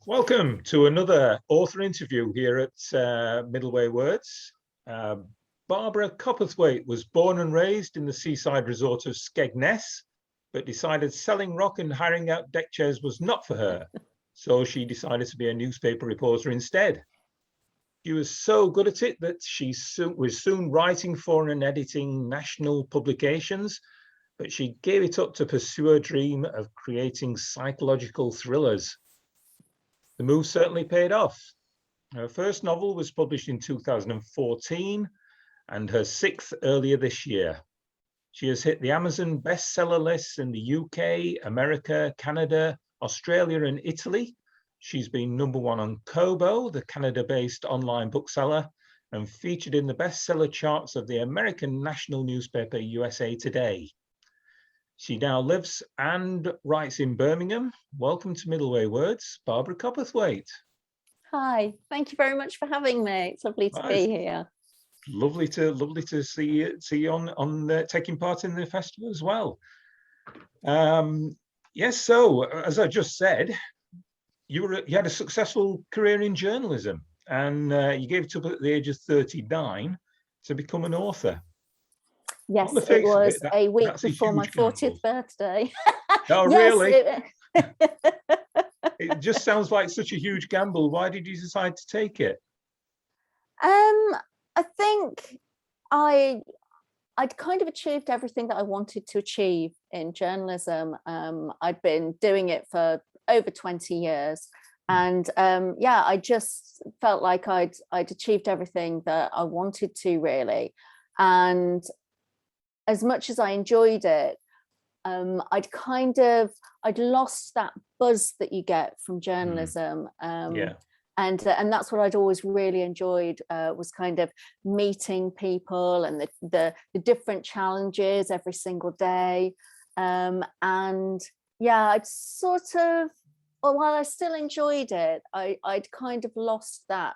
Welcome to another author interview here at Middleway Words. Barbara Copperthwaite was born and raised in the seaside resort of Skegness, but decided selling rock and hiring out deck chairs was not for her. So she decided to be a newspaper reporter instead. She was so good at it that she was soon writing for and editing national publications, but she gave it up to pursue her dream of creating psychological thrillers. The move certainly paid off. Her first novel was published in 2014 and her sixth earlier this year. She has hit the Amazon bestseller lists in the UK, America, Canada, Australia, and Italy. She's been #1 on Kobo, the Canada-based online bookseller, and featured in the bestseller charts of the American national newspaper USA Today. She now lives and writes in Birmingham. Welcome to Middleway Words, Barbara Copperthwaite. Hi, thank you very much for having me. It's lovely to be here. Lovely to see you on taking part in the festival as well. Yes, so as I just said, you had a successful career in journalism, and you gave it up at the age of 39 to become an author. Yes, it was a week before my 40th birthday. Oh, really? It just sounds like such a huge gamble. Why did you decide to take it? I think I'd kind of achieved everything that I wanted to achieve in journalism. I'd been doing it for over 20 years. And I just felt like I'd achieved everything that I wanted to, really. And as much as I enjoyed it, I'd lost that buzz that you get from journalism. And that's what I'd always really enjoyed, was kind of meeting people and the different challenges every single day. I'd sort of, while I still enjoyed it, I'd kind of lost that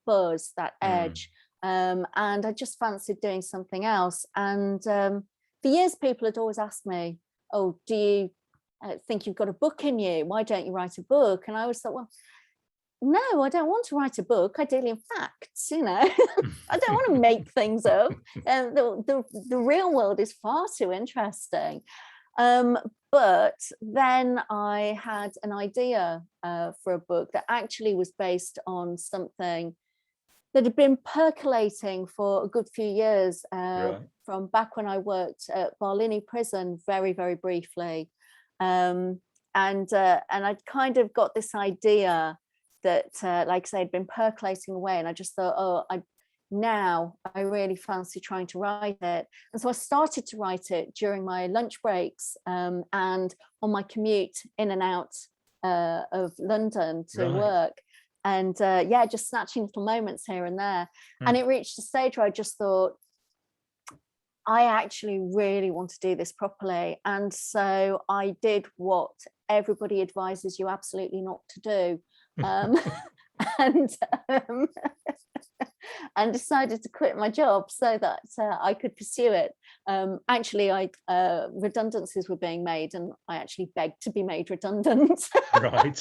buzz, that edge. And I just fancied doing something else. And for years, people had always asked me, "Oh, do you think you've got a book in you? Why don't you write a book?" And I always thought, well, no, I don't want to write a book. I deal in facts, I don't want to make things up. The real world is far too interesting. But then I had an idea for a book that actually was based on something that had been percolating for a good few years, from back when I worked at Barlini prison very, very briefly. And I'd kind of got this idea that, like I say, had been percolating away. And I just thought, now I really fancy trying to write it. And so I started to write it during my lunch breaks and on my commute in and out of London to work. And just snatching little moments here and there. And it reached a stage where I just thought, I actually really want to do this properly. And so I did what everybody advises you absolutely not to do. And decided to quit my job so that I could pursue it. Redundancies were being made, and I actually begged to be made redundant. Right.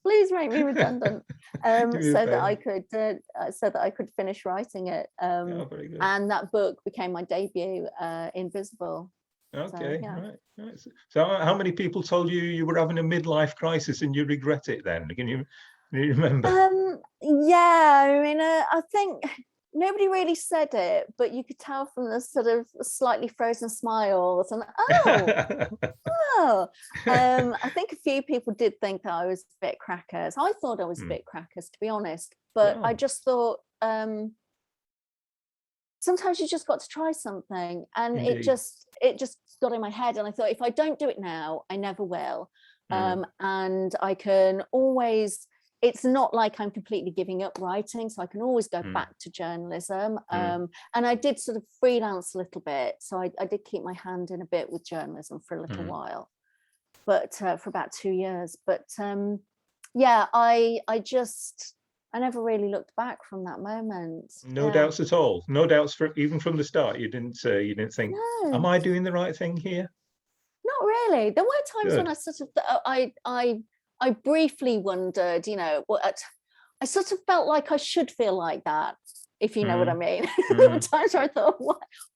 please make me redundant, so that I could finish writing it. Very good. And that book became my debut, Invisible. Okay, right. So how many people told you were having a midlife crisis and you regret it then? Can you remember? I think nobody really said it, but you could tell from the sort of slightly frozen smiles and I think a few people did think that I was a bit crackers. I thought I was a bit crackers, to be honest, but I just thought sometimes you just got to try something. And Indeed. it just got in my head, and I thought, if I don't do it now, I never will. And I can always, it's not like I'm completely giving up writing, so I can always go back to journalism. And I did sort of freelance a little bit, so I did keep my hand in a bit with journalism for a little while, but for about 2 years. But I never really looked back from that moment. No doubts at all. No doubts even from the start. You didn't think, no. Am I doing the right thing here? Not really. There were times when I sort of, I I briefly wondered, I sort of felt like I should feel like that, if you know what I mean. There were times where I thought,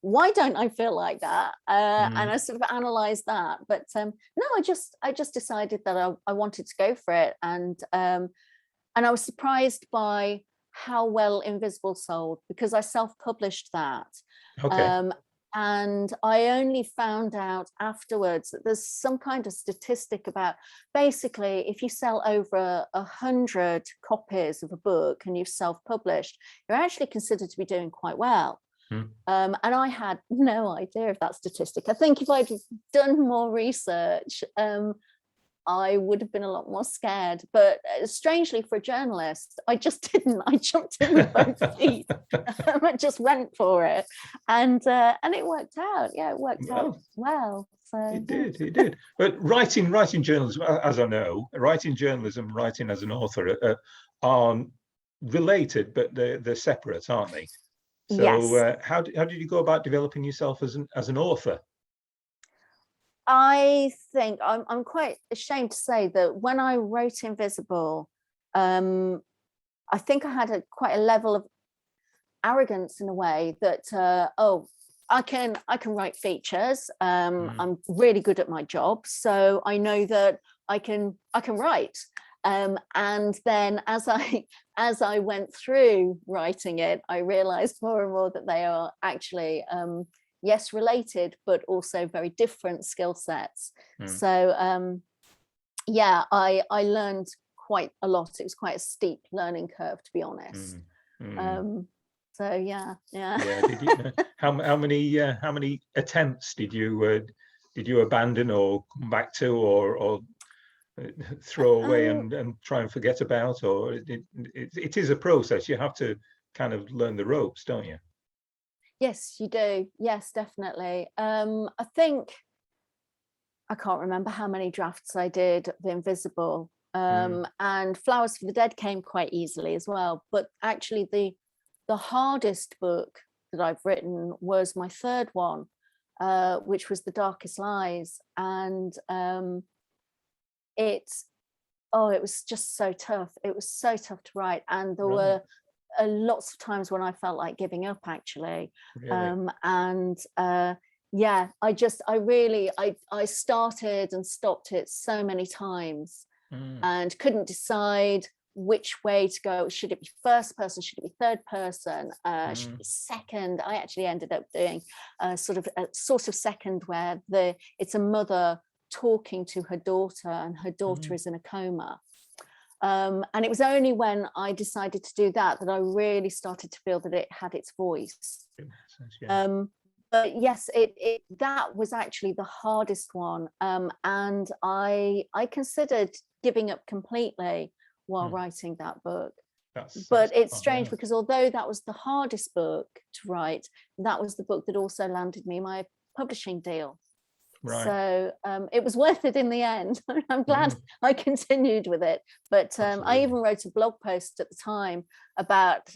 why don't I feel like that? And I sort of analysed that. But no, I just decided that I wanted to go for it. And I was surprised by how well Invisible sold, because I self-published that. Okay. And I only found out afterwards that there's some kind of statistic about, basically, if you sell over 100 copies of a book and you've self-published, you're actually considered to be doing quite well. And I had no idea of that statistic. I think if I'd done more research, I would have been a lot more scared. But strangely, for a journalist, I just didn't. I jumped in with both feet. I just went for it, and it worked out. Yeah, it worked out well. So it did. But writing journalism, as I know, writing journalism, writing as an author are related, but they're separate, aren't they? So yes. How did you go about developing yourself as an author? I think I'm quite ashamed to say that when I wrote Invisible, I think I had quite a level of arrogance in a way that I can write features. I'm really good at my job, so I know that I can write. And then as I went through writing it, I realized more and more that they are actually yes, related, but also very different skill sets. So yeah, I learned quite a lot. It was quite a steep learning curve, to be honest. So yeah. Did you, how many attempts did you abandon or come back to, or throw away and try and forget about? Or it is a process. You have to kind of learn the ropes, don't you? Yes, you do. Yes, definitely. I think I can't remember how many drafts I did of Invisible. And Flowers for the Dead came quite easily as well. But actually the hardest book that I've written was my third one, which was The Darkest Lies. And it was just so tough. It was so tough to write. And there were lots of times when I felt like giving up, actually. Yeah, I started and stopped it so many times and couldn't decide which way to go. Should it be first person? Should it be third person? Should it be second? I actually ended up doing a sort of second, where it's a mother talking to her daughter, and her daughter is in a coma. And it was only when I decided to do that I really started to feel that it had its voice. But yes, that was actually the hardest one. And I considered giving up completely while writing that book. But it's strange because although that was the hardest book to write, that was the book that also landed me my publishing deal. So it was worth it in the end. I'm glad I continued with it. But I even wrote a blog post at the time about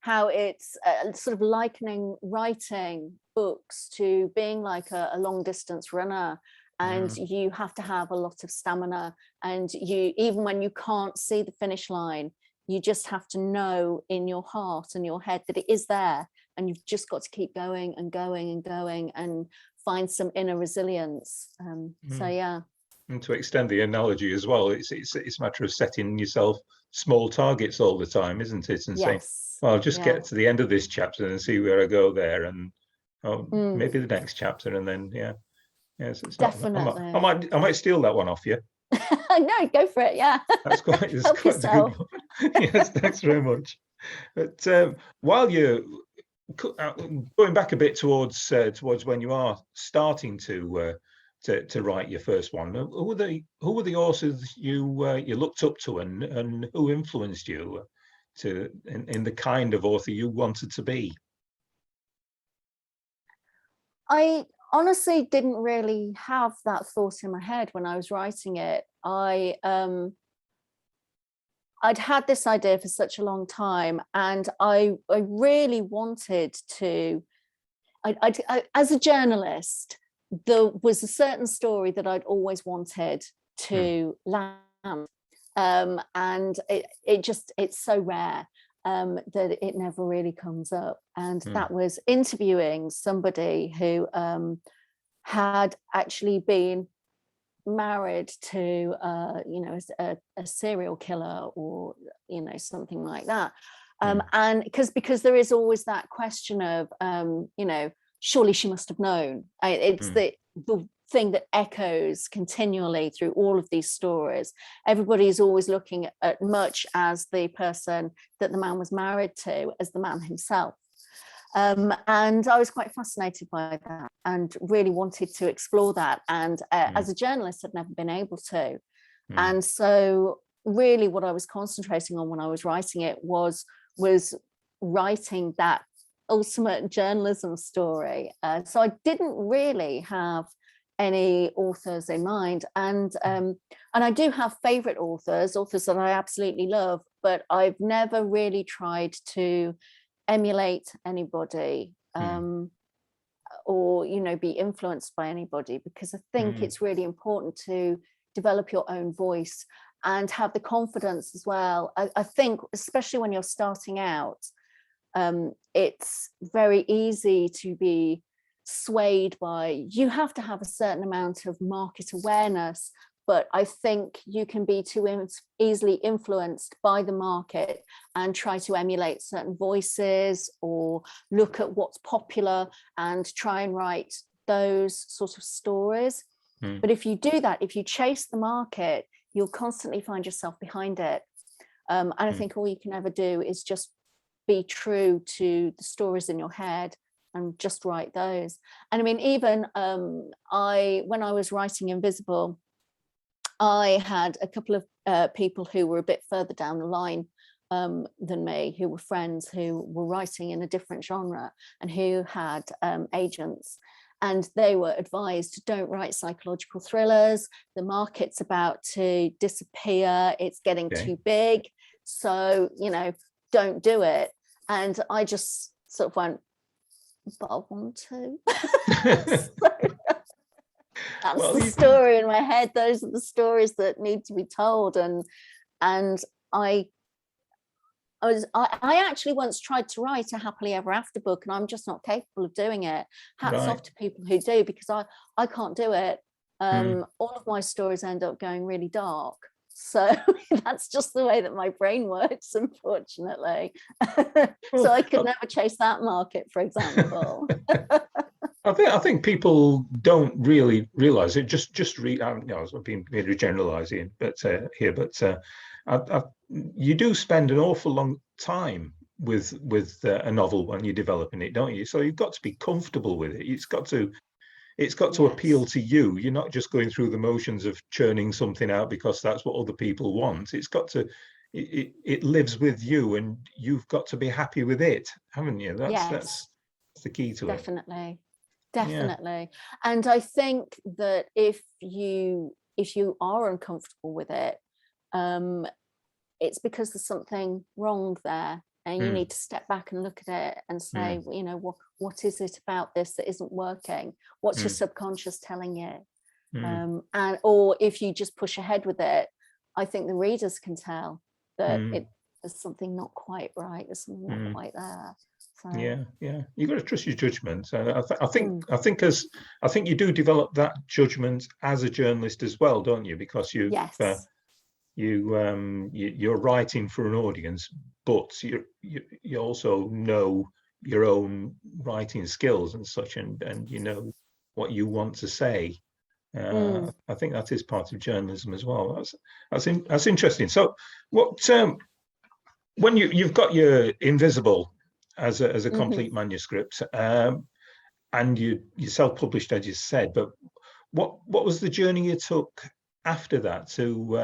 how it's sort of likening writing books to being like a long distance runner. And you have to have a lot of stamina. And even when you can't see the finish line, you just have to know in your heart and your head that it is there. And you've just got to keep going and going and going and find some inner resilience. So yeah. And to extend the analogy as well, it's a matter of setting yourself small targets all the time, isn't it? And saying, well, I'll just get to the end of this chapter and see where I go there, and maybe the next chapter, and then yes, it's definitely. I might steal that one off you. No, go for it. Yeah, that's quite a good one. Yes, thanks very much. But while you're going back a bit towards when you are starting to write your first one, who were the authors you looked up to, and who influenced you in the kind of author you wanted to be? I honestly didn't really have that thought in my head when I was writing it. I'd had this idea for such a long time, and I really wanted to. As a journalist, there was a certain story that I'd always wanted to land and it's so rare that it never really comes up. And that was interviewing somebody who had actually been married to a serial killer, or something like that. And because there is always that question of surely she must have known. It's the thing that echoes continually through all of these stories. Everybody is always looking at much as the person that the man was married to as the man himself. And I was quite fascinated by that and really wanted to explore that. And as a journalist, I'd never been able to. And so really what I was concentrating on when I was writing it was writing that ultimate journalism story. So I didn't really have any authors in mind. And I do have favorite authors that I absolutely love, but I've never really tried to emulate anybody or be influenced by anybody, because I think it's really important to develop your own voice and have the confidence as well. I think especially when you're starting out, it's very easy to be swayed by, you have to have a certain amount of market awareness, but I think you can be too easily influenced by the market and try to emulate certain voices or look at what's popular and try and write those sort of stories. But if you do that, if you chase the market, you'll constantly find yourself behind it. And I think all you can ever do is just be true to the stories in your head and just write those. And I mean, even when I was writing Invisible, I had a couple of people who were a bit further down the line than me, who were friends who were writing in a different genre and who had agents. And they were advised, don't write psychological thrillers. The market's about to disappear. It's getting too big. So, don't do it. And I just sort of went, but I want to. That's the story in my head. Those are the stories that need to be told. And I actually once tried to write a happily ever after book, and I'm just not capable of doing it. Hats off to people who do, because I can't do it. All of my stories end up going really dark. So that's just the way that my brain works, unfortunately. So I could never chase that market, for example. I think people don't really realize it. Just read. I've been really generalizing, but you do spend an awful long time with a novel when you're developing it, don't you? So you've got to be comfortable with it. It's got to appeal to you. You're not just going through the motions of churning something out because that's what other people want. It's got to. It lives with you, and you've got to be happy with it, haven't you? That's the key to it. Definitely. And I think that if you are uncomfortable with it, it's because there's something wrong there, and you need to step back and look at it and say, what is it about this that isn't working? What's your subconscious telling you? Or if you just push ahead with it, I think the readers can tell that there's something not quite right. There's something not quite there. So. Yeah. You've got to trust your judgment. I think you do develop that judgment as a journalist as well, don't you? Because you're writing for an audience, but you also know your own writing skills and such, and you know what you want to say. I think that is part of journalism as well. That's interesting. So, what when you've got your Invisible as a complete manuscript, and you self-published, as you said, but what was the journey you took after that to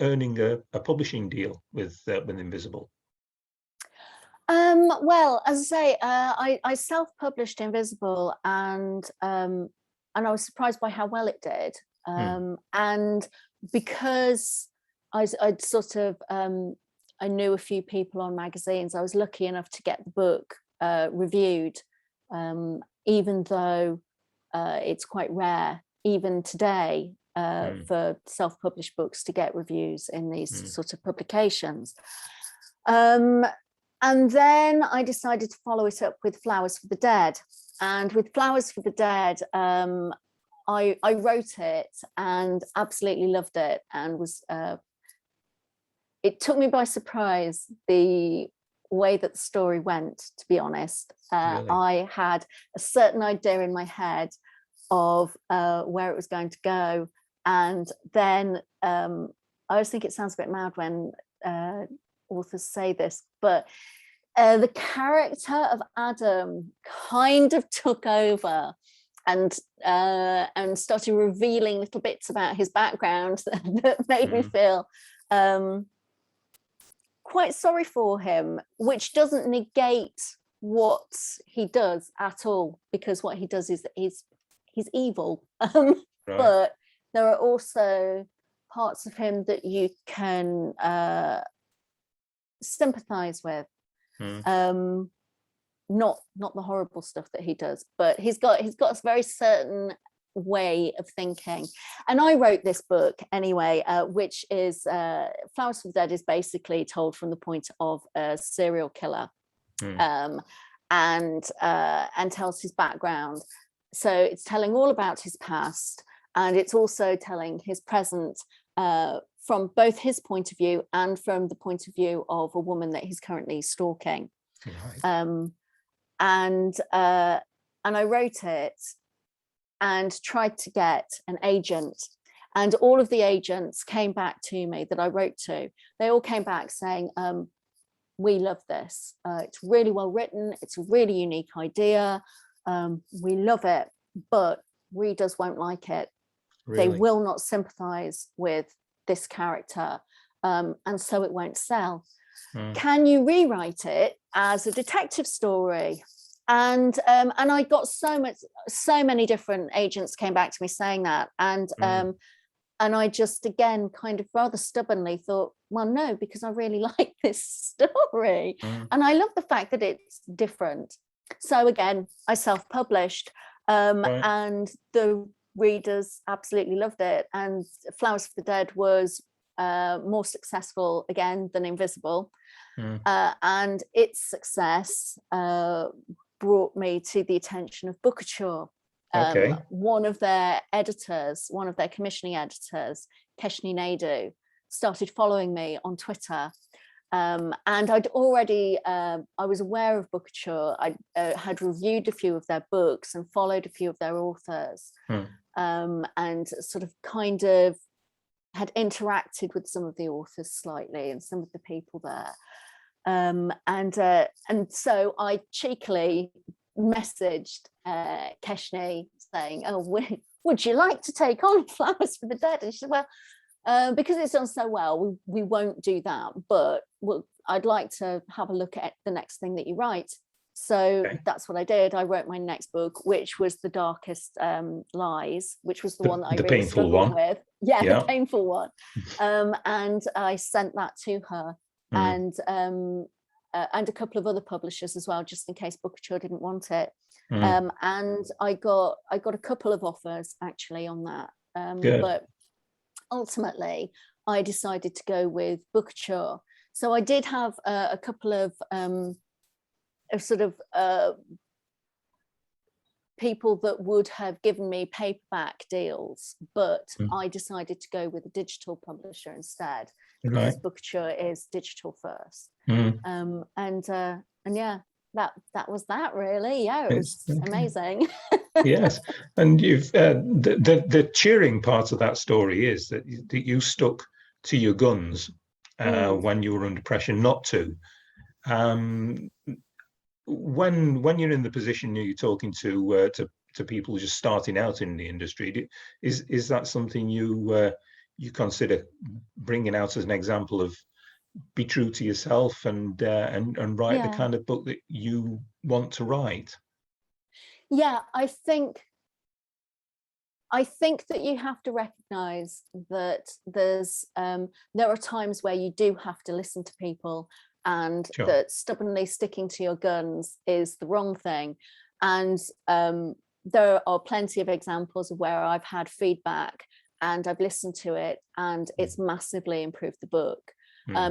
earning a publishing deal with Invisible? Well, as I say, I self-published Invisible, and I was surprised by how well it did. And because I'd sort of I knew a few people on magazines, I was lucky enough to get the book reviewed, even though it's quite rare, even today, for self-published books to get reviews in these sort of publications. And then I decided to follow it up with Flowers for the Dead. And with Flowers for the Dead, I wrote it and absolutely loved it, and was it took me by surprise the way that the story went, to be honest. Really? I had a certain idea in my head of where it was going to go, and then I always think it sounds a bit mad when authors say this, but the character of Adam kind of took over and started revealing little bits about his background that made me feel quite sorry for him, which doesn't negate what he does at all, because what he does is that he's evil. Right. But there are also parts of him that you can sympathize with. Not the horrible stuff that he does, but he's got a very certain way of thinking. And I wrote this book anyway, which is Flowers for the Dead is basically told from the point of a serial killer, and tells his background. So it's telling all about his past, and it's also telling his present from both his point of view and from the point of view of a woman that he's currently stalking. Right. And I wrote it and tried to get an agent, and all of the agents came back to me that I wrote to. They all came back saying, we love this. It's really well written. It's a really unique idea. We love it, but readers won't like it. Really? They will not sympathize with this character, and so it won't sell. Can you rewrite it as a detective story? And I got so many different agents came back to me saying that, and I just again kind of rather stubbornly thought, well, no, because I really like this story, and I love the fact that it's different. So again, I self-published, right. And the readers absolutely loved it, and Flowers for the Dead was more successful again than Invisible, and its success brought me to the attention of Bookouture. One of their commissioning editors, Keshni Naidu, started following me on Twitter, and I'd already I was aware of Bookouture. I had reviewed a few of their books and followed a few of their authors, and sort of kind of had interacted with some of the authors slightly and some of the people there. And so I cheekily messaged Keshni saying, oh, would you like to take on Flowers for the Dead? And she said, well, because it's done so well, we won't do that, but I'd like to have a look at the next thing that you write. So that's what I did. I wrote my next book, which was The Darkest Lies, which was the one that I really struggled with. Yeah, the painful one. And I sent that to her, and a couple of other publishers as well, just in case Bookouture didn't want it. And I got a couple of offers actually on that. But ultimately, I decided to go with Bookouture. So I did have a couple of sort of people that would have given me paperback deals, but I decided to go with a digital publisher instead, because Bookouture is digital first. And yeah, that was that really. Yeah, it was amazing. Yes, and you've the cheering part of that story is that you stuck to your guns when you were under pressure not to. When you're in the position you're talking to people just starting out in the industry, is that something you consider bringing out as an example of be true to yourself and write the kind of book that you want to write? Yeah, I think that you have to recognize that there are times where you do have to listen to people, and that stubbornly sticking to your guns is the wrong thing. And there are plenty of examples of where I've had feedback and I've listened to it, and it's massively improved the book.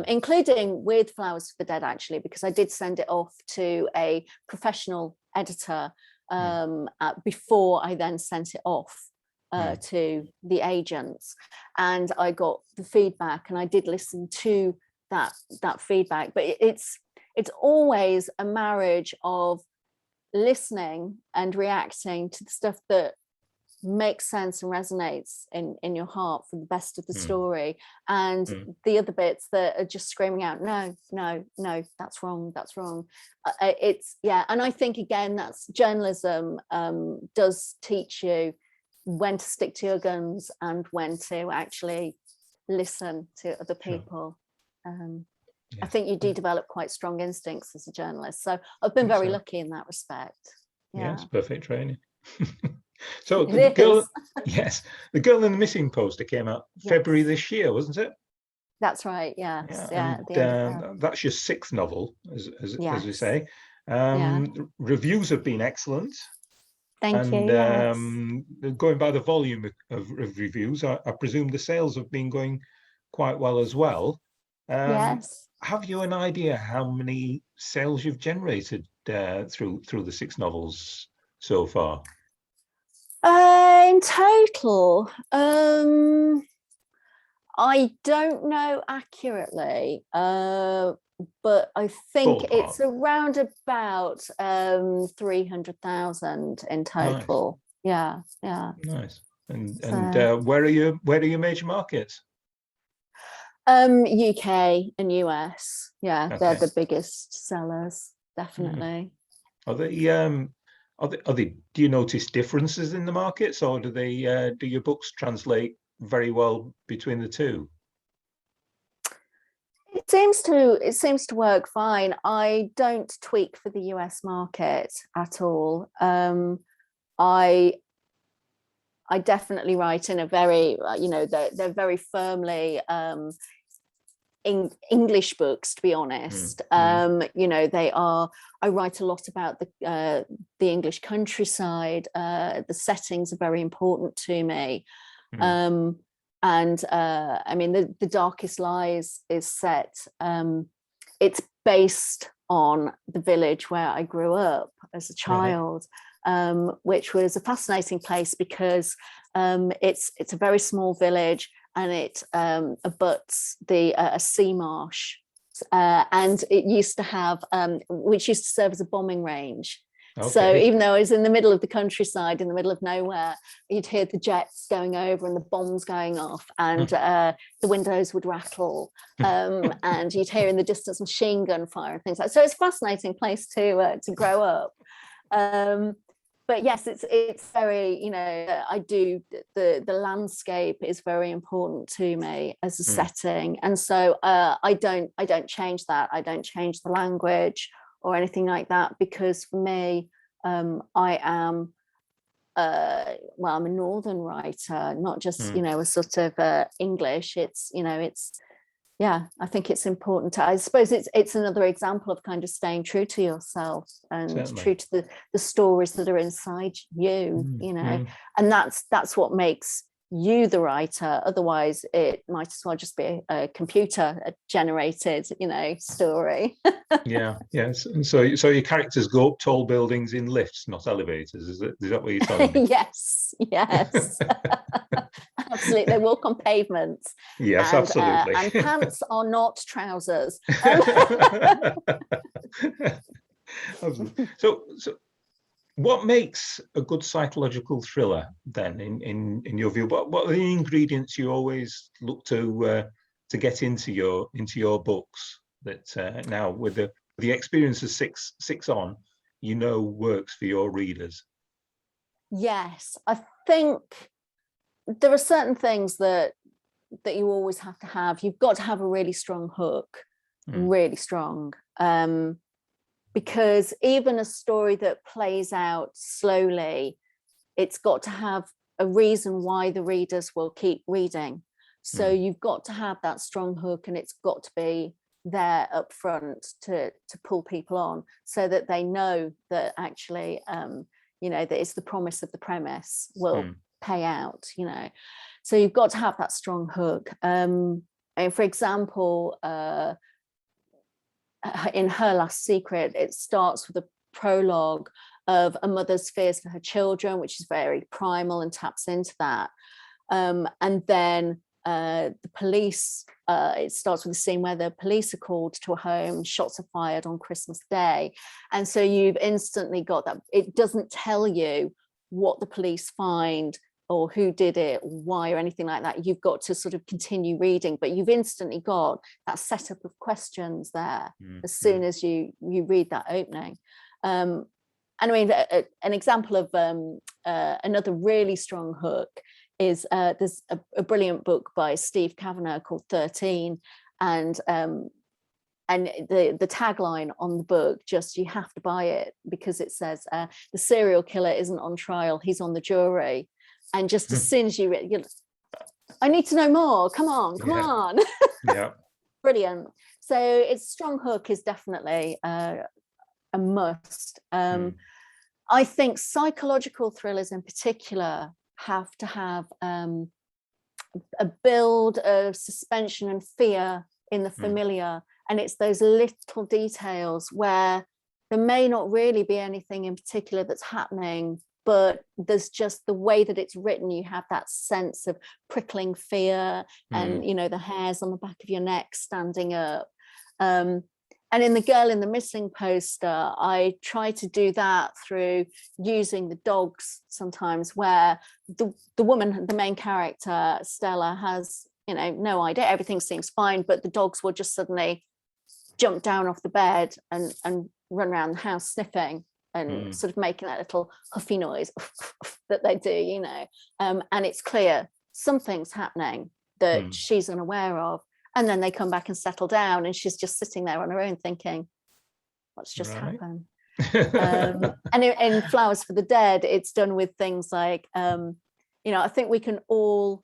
Including with Flowers for the Dead, actually, because I did send it off to a professional editor before I then sent it off to the agents, and I got the feedback, and I did listen to that feedback. But it's always a marriage of listening and reacting to the stuff that makes sense and resonates in your heart for the best of the story, and the other bits that are just screaming out, no, that's wrong. It's and I think, again, that's journalism does teach you when to stick to your guns and when to actually listen to other people. I think you do develop quite strong instincts as a journalist, so I've been very lucky in that respect. Yes, perfect training. So the girl, the Girl in the Missing Poster came out February this year, wasn't it? That's right. Yes. That's your 6th novel, as we say. Reviews have been excellent. Thank you. Going by the volume of reviews, I presume the sales have been going quite well as well. Yes. Have you an idea how many sales you've generated through the 6 novels so far? In total, I don't know accurately, but I think it's around about 300,000 in total. Nice. Nice. And where are your major markets? UK and US. They're the biggest sellers, definitely. Are they? Do you notice differences in the markets, or do your books translate very well between the two? It seems to work fine. I don't tweak for the US market at all. I definitely write in a very, they're very firmly English books, to be honest. They are. I write a lot about the English countryside. The settings are very important to me. I mean, the Darkest Lies is set. It's based on the village where I grew up as a child, which was a fascinating place because it's a very small village, and it abuts a sea marsh, and it used to have, which used to serve as a bombing range. Okay. So even though I was in the middle of the countryside, in the middle of nowhere, you'd hear the jets going over and the bombs going off, and the windows would rattle, and you'd hear in the distance machine gun fire and things like that. So it's a fascinating place to grow up. But yes, it's very, I do, the landscape is very important to me as a setting, and so I don't change that. I don't change the language or anything like that, because for me, I am I'm a Northern writer, not just a sort of English. It's I think it's important I suppose it's another example of kind of staying true to yourself and true to the stories that are inside you, and that's what makes you the writer. Otherwise it might as well just be a computer generated story. Yes. And so your characters go up tall buildings in lifts, not elevators. Is that what you're telling me? Yes. Absolutely. They walk on pavements. Yes, absolutely. And pants are not trousers. Absolutely. So what makes a good psychological thriller then, in your view? What are the ingredients you always look to get into your books that now with the experience of six on, works for your readers? Yes, I think there are certain things that you always have to have. You've got to have a really strong hook, really strong. Because even a story that plays out slowly, it's got to have a reason why the readers will keep reading. So you've got to have that strong hook, and it's got to be there up front to pull people on, so that they know that actually, that it's the promise of the premise will pay out, you know. So you've got to have that strong hook. And for example, in Her Last Secret, it starts with a prologue of a mother's fears for her children, which is very primal and taps into that. And then the police, it starts with a scene where the police are called to a home, shots are fired on Christmas Day. And so you've instantly got that. It doesn't tell you what the police find or who did it, or why, or anything like that. You've got to sort of continue reading, but you've instantly got that setup of questions there as soon as you read that opening. And I mean, an example of another really strong hook is there's a brilliant book by Steve Kavanagh called 13, and the tagline on the book, just, you have to buy it, because it says the serial killer isn't on trial, he's on the jury. And just as soon as you read, you're like, I need to know more, come on. Yeah. Brilliant. So its strong hook is definitely a must. I think psychological thrillers in particular have to have a build of suspension and fear in the familiar, and it's those little details where there may not really be anything in particular that's happening, but there's just the way that it's written, you have that sense of prickling fear and, you know, the hairs on the back of your neck standing up. And in The Girl in the Missing poster, I try to do that through using the dogs sometimes, where the woman, the main character, Stella, has, you know, no idea, everything seems fine, but the dogs will just suddenly jump down off the bed and run around the house sniffing and sort of making that little huffy noise that they do, you know. And it's clear something's happening that she's unaware of. And then they come back and settle down, and she's just sitting there on her own thinking, what's just happened? And in Flowers for the Dead, it's done with things like, you know, I think we can all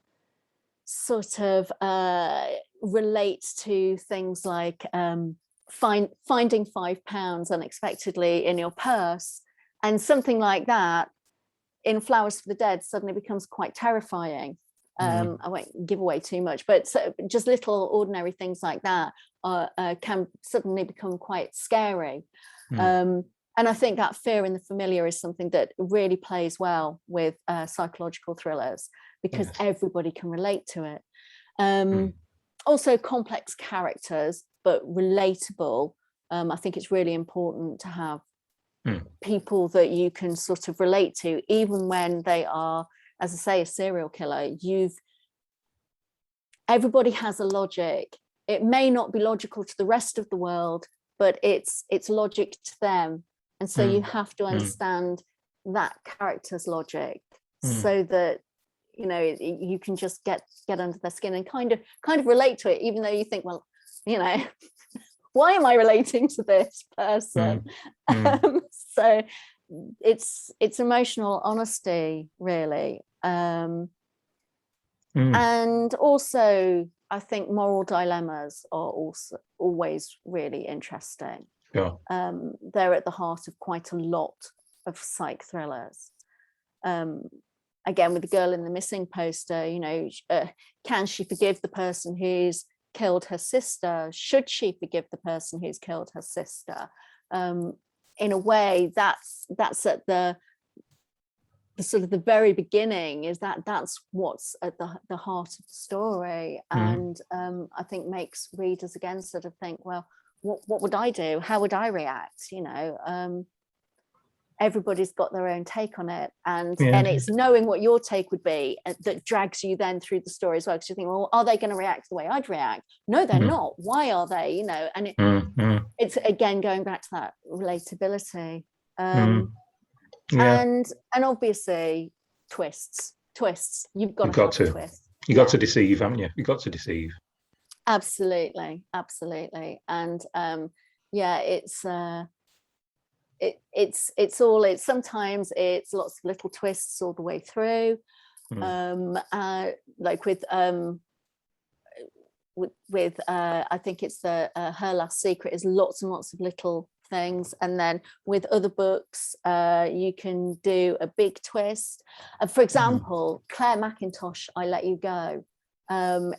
sort of relate to things like finding £5 unexpectedly in your purse, and something like that in Flowers for the Dead suddenly becomes quite terrifying. I won't give away too much, but just little ordinary things like that can suddenly become quite scary. And I think that fear in the familiar is something that really plays well with psychological thrillers, because everybody can relate to it. Also complex characters, but relatable. I think it's really important to have people that you can sort of relate to, even when they are, as I say, a serial killer. Everybody has a logic. It may not be logical to the rest of the world, but it's logic to them. And so you have to understand that character's logic, so that, you know, you can just get under their skin and kind of relate to it, even though you think, well, you know, why am I relating to this person? So it's emotional honesty, really. And also, I think moral dilemmas are also always really interesting. They're at the heart of quite a lot of psych thrillers. Again, with The Girl in the Missing poster, you know, can she forgive the person who's killed her sister? Should she forgive the person who's killed her sister? In a way, that's at the sort of the very beginning, is that's what's at the heart of the story. And I think makes readers again sort of think, well, what would I do? How would I react? You know, everybody's got their own take on it, and it's knowing what your take would be that drags you then through the story as well, because you think, well, are they going to react the way I'd react? No, they're not. Why are they? You know, and it's again going back to that relatability. And obviously twists. You've got to have a twist. You got to deceive, haven't you? You've got to deceive. Absolutely. And it's sometimes it's lots of little twists all the way through. Like with I think it's the Her Last Secret is lots and lots of little things. And then with other books, you can do a big twist. For example, Claire Mackintosh, I Let You Go,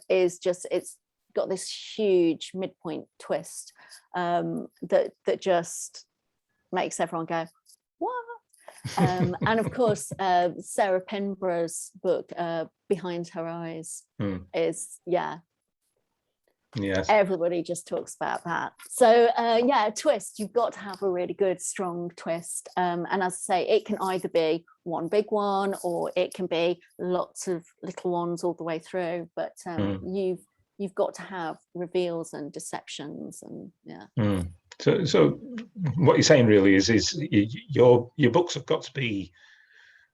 is just, it's got this huge midpoint twist that just makes everyone go, what? And of course, Sarah Pinborough's book, Behind Her Eyes, is, yes, everybody just talks about that. So a twist, you've got to have a really good, strong twist. And as I say, it can either be one big one, or it can be lots of little ones all the way through. But you've got to have reveals and deceptions, and So what you're saying really is your books have got to be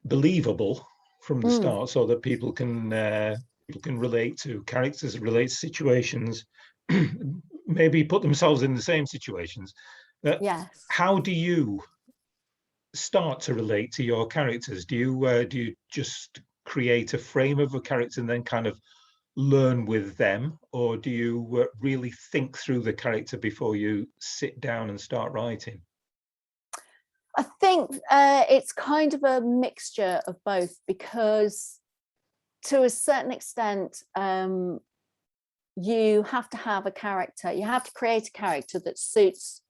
believable from the start, so that people can relate to characters, relate to situations, maybe put themselves in the same situations. yes. How do you start to relate to your characters? Do you just create a frame of a character and then kind of learn with them, or do you really think through the character before you sit down and start writing? I think it's kind of a mixture of both, because to a certain extent, you have to have a character, you have to create a character that suits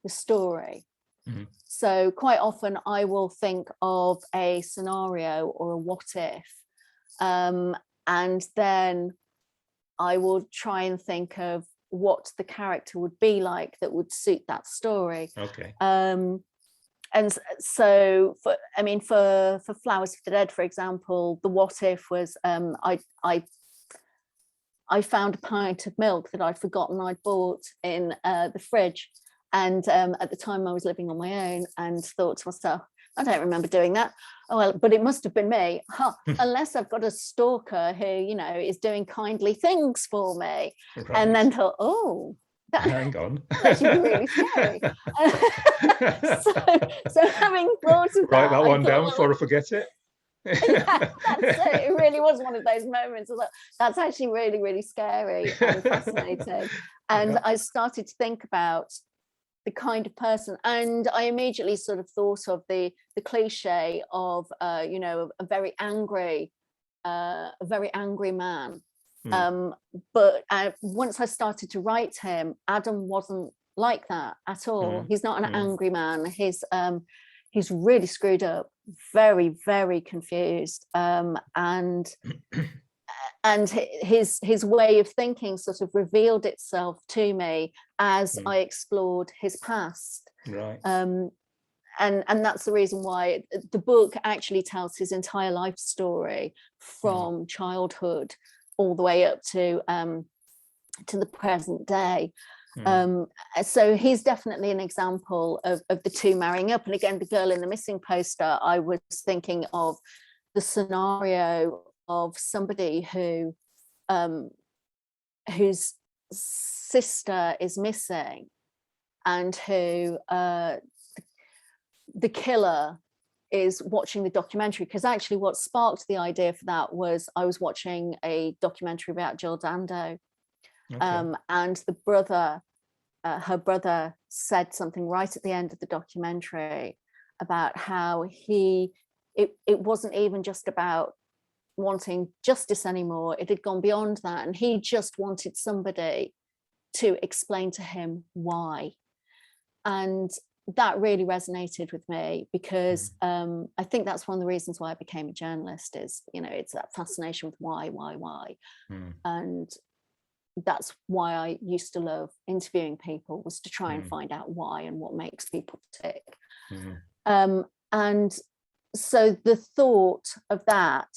the story. So quite often I will think of a scenario or a what if, and then I will try and think of what the character would be like that would suit that story. Okay. And so for Flowers for the Dead, for example, the what if was I found a pint of milk that I'd forgotten I'd bought in the fridge, and at the time I was living on my own, and thought to myself, I don't remember doing that. Oh well, but it must have been me, unless I've got a stalker who, is doing kindly things for me. Right. And then thought, oh, hang on, that should be really scary. so having thought of write that one down before I forget it. Yeah, that's it. It really was one of those moments. That's actually really, really scary and fascinating. And I started to think about the kind of person, and I immediately sort of thought of the cliche of a very angry man. But once I started to write him, Adam wasn't like that at all. He's not an angry man. He's really screwed up, very, very confused, and his way of thinking sort of revealed itself to me as I explored his past. Right. And that's the reason why the book actually tells his entire life story from childhood all the way up to the present day. So he's definitely an example of the two marrying up. And again, the girl in the missing poster, I was thinking of the scenario of somebody whose sister is missing, and who the killer is watching the documentary. Because actually what sparked the idea for that was I was watching a documentary about Jill Dando. Okay. And the brother, her brother, said something right at the end of the documentary about how it wasn't even just about wanting justice anymore. It had gone beyond that, and he just wanted somebody to explain to him why. And that really resonated with me, because I think that's one of the reasons why I became a journalist, is it's that fascination with why. And that's why I used to love interviewing people, was to try and find out why and what makes people tick. And so the thought of that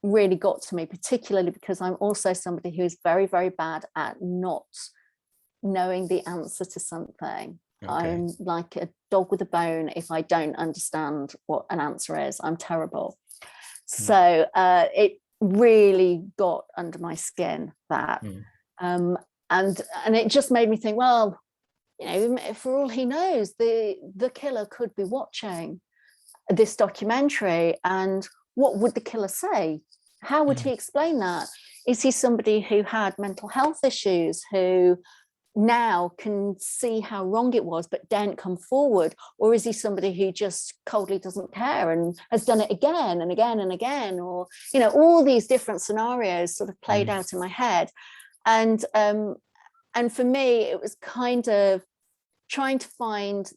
really got to me, particularly because I'm also somebody who is very, very bad at not knowing the answer to something. Okay. I'm like a dog with a bone. If I don't understand what an answer is, I'm terrible. So it really got under my skin, that and it just made me think, well, for all he knows, the killer could be watching this documentary, and what would the killer say? How would he explain that? Is he somebody who had mental health issues, who now can see how wrong it was but daren't come forward? Or is he somebody who just coldly doesn't care and has done it again and again and again? Or, you know, all these different scenarios sort of played out in my head. And for me, it was kind of trying to find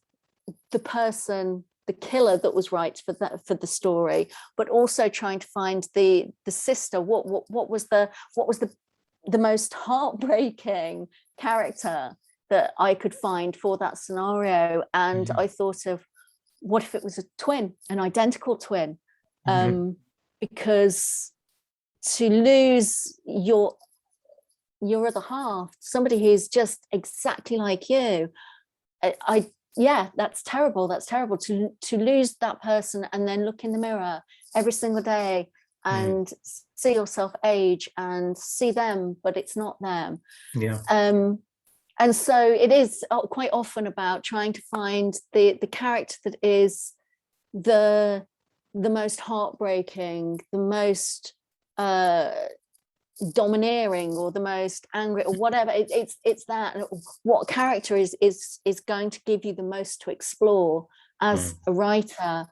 the person, the killer that was right for the story, but also trying to find the sister. What was the most heartbreaking character that I could find for that scenario? And I thought of, what if it was a twin, an identical twin? Because to lose your other half, somebody who's just exactly like you, yeah, that's terrible. That's terrible to lose that person and then look in the mirror every single day and see yourself age and see them, but it's not them. Yeah. And so it is quite often about trying to find the character that is the most heartbreaking, the most domineering, or the most angry, or whatever. It's that what character is going to give you the most to explore as a writer,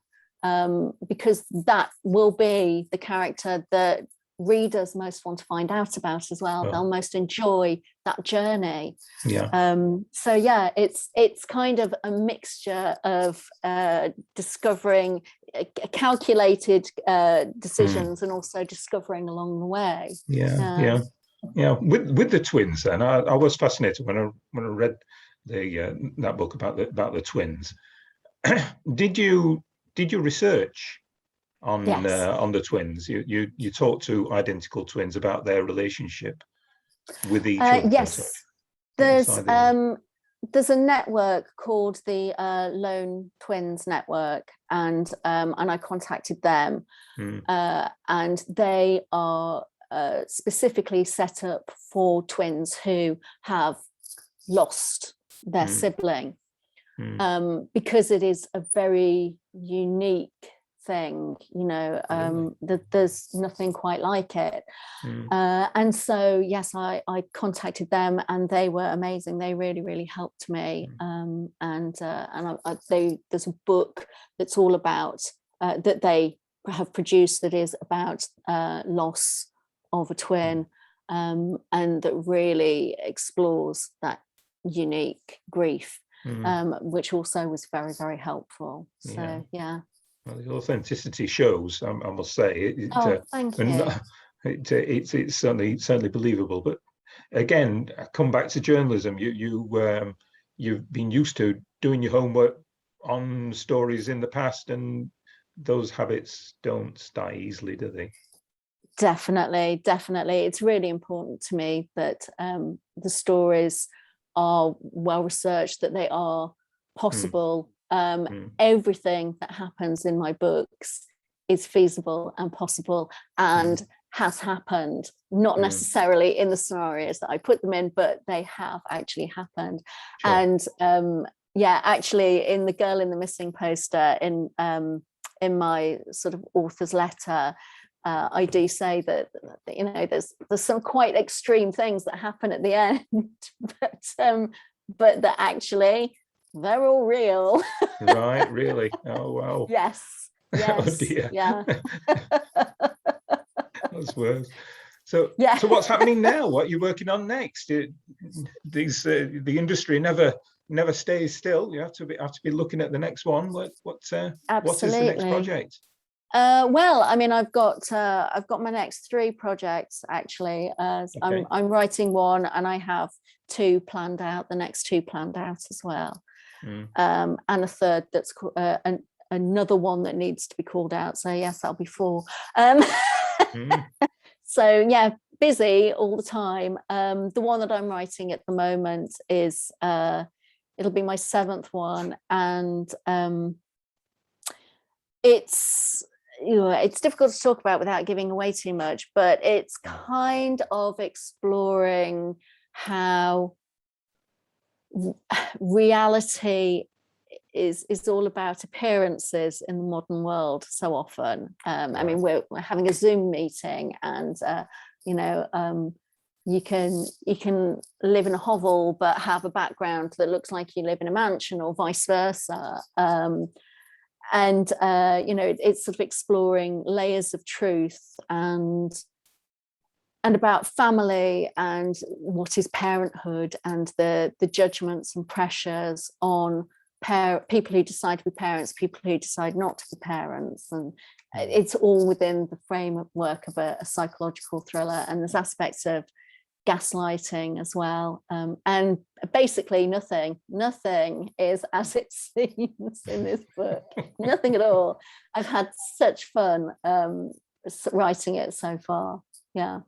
because that will be the character that readers most want to find out about as well. They'll most enjoy that journey. So yeah, it's kind of a mixture of discovering calculated decisions and also discovering along the way. With the twins, then I was fascinated when I read that book about the twins. Did you research on the twins? You talked to identical twins about their relationship with each other? Yes, there's a network called the Lone Twins Network, and I contacted them, and they are specifically set up for twins who have lost their sibling, because it is a very unique thing, you know. There's nothing quite like it. And so yes, I contacted them, and they were amazing. They really helped me. There's a book that's all about that they have produced, that is about loss of a twin, and that really explores that unique grief, which also was very helpful. So yeah. Well, the authenticity shows, I must say. Thank you. It's certainly believable. But again, I come back to journalism. You've been used to doing your homework on stories in the past, and those habits don't die easily, do they? Definitely. It's really important to me that the stories are well researched, that they are possible. Everything that happens in my books is feasible and possible and has happened, not necessarily in the scenarios that I put them in, but they have actually happened. Sure. And actually in the Girl in the Missing poster, in my sort of author's letter, I do say that, you know, there's some quite extreme things that happen at the end, but that actually they're all real. Right, really? Oh wow. Yes. Oh dear. Yeah. That's worse. So what's happening now? What are you working on next? The industry never stays still. You have to be looking at the next one. What is the next project? Well, I mean, I've got my next 3 projects actually. I'm writing one, and I have 2 planned out. The next 2 planned out as well, and a third that's another one that needs to be called out. So yes, that'll be 4. So yeah, busy all the time. The one that I'm writing at the moment is it'll be my 7th one, and it's difficult to talk about without giving away too much, but it's kind of exploring how reality is all about appearances in the modern world so often. I mean, we're having a Zoom meeting, and you can live in a hovel but have a background that looks like you live in a mansion, or vice versa. It's sort of exploring layers of truth and about family and what is parenthood, and the judgments and pressures on people who decide to be parents, people who decide not to be parents, and it's all within the framework of a psychological thriller. And there's aspects of gaslighting as well, and basically nothing is as it seems in this book. Nothing at all. I've had such fun writing it so far. Yeah.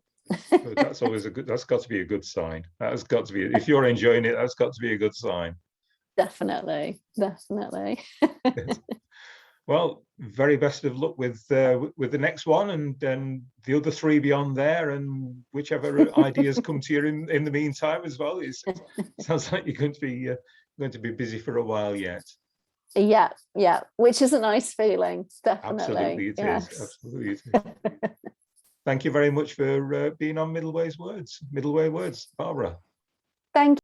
That's always that's got to be a good sign. That has got to be, if you're enjoying it, that's got to be a good sign. Definitely. Yes. Well, very best of luck with the next one, and then the other three beyond there, and whichever ideas come to you in the meantime as well. It sounds like you're going to be busy for a while yet. Yeah, which is a nice feeling. Definitely. Absolutely, it is. Absolutely, it is. Thank you very much for being on Middleway Words, Barbara. Thank you.